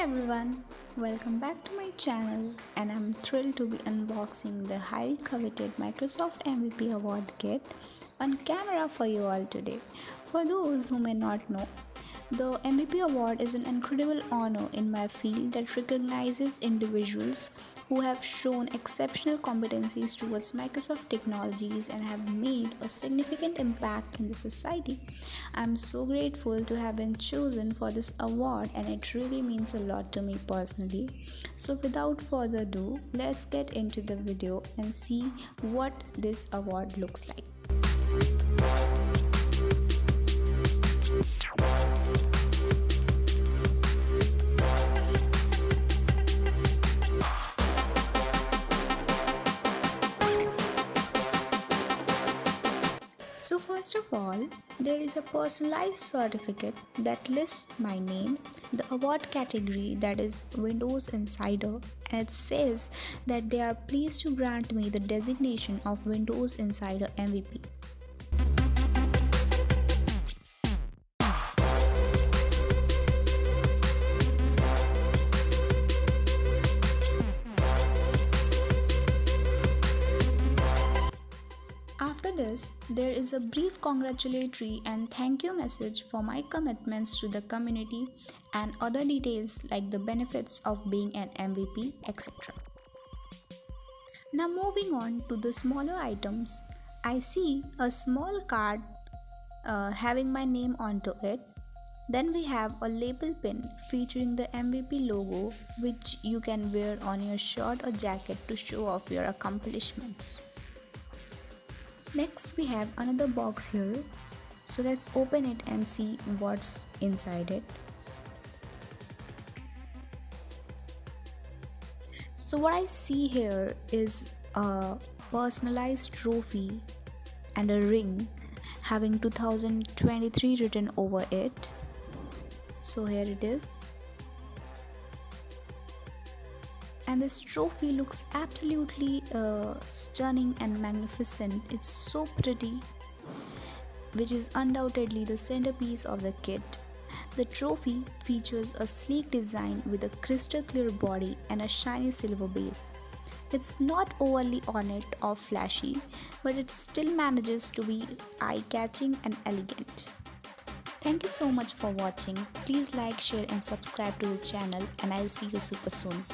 Hi everyone, welcome back to my channel and I'm thrilled to be unboxing the highly coveted Microsoft MVP Award kit on camera for you all today. For those who may not know, the MVP Award is an incredible honor in my field that recognizes individuals who have shown exceptional competencies towards Microsoft technologies and have made a significant impact in the society. I'm so grateful to have been chosen for this award and it really means a lot to me personally. So without further ado, let's get into the video and see what this award looks like. So first of all, there is a personalized certificate that lists my name, the award category that is Windows Insider, and it says that they are pleased to grant me the designation of Windows Insider MVP. After this, there is a brief congratulatory and thank you message for my commitments to the community and other details like the benefits of being an MVP, etc. Now moving on to the smaller items, I see a small card having my name onto it. Then we have a label pin featuring the MVP logo which you can wear on your shirt or jacket to show off your accomplishments. Next we have another box here, so let's open it and see what's inside it. So what I see here is a personalized trophy and a ring having 2023 written over it. So here it is. And this trophy looks absolutely stunning and magnificent. It's so pretty, which is undoubtedly the centerpiece of the kit. The trophy features a sleek design with a crystal clear body and a shiny silver base. It's not overly ornate or flashy, but it still manages to be eye-catching and elegant. Thank you so much for watching. Please like, share and subscribe to the channel and I'll see you super soon.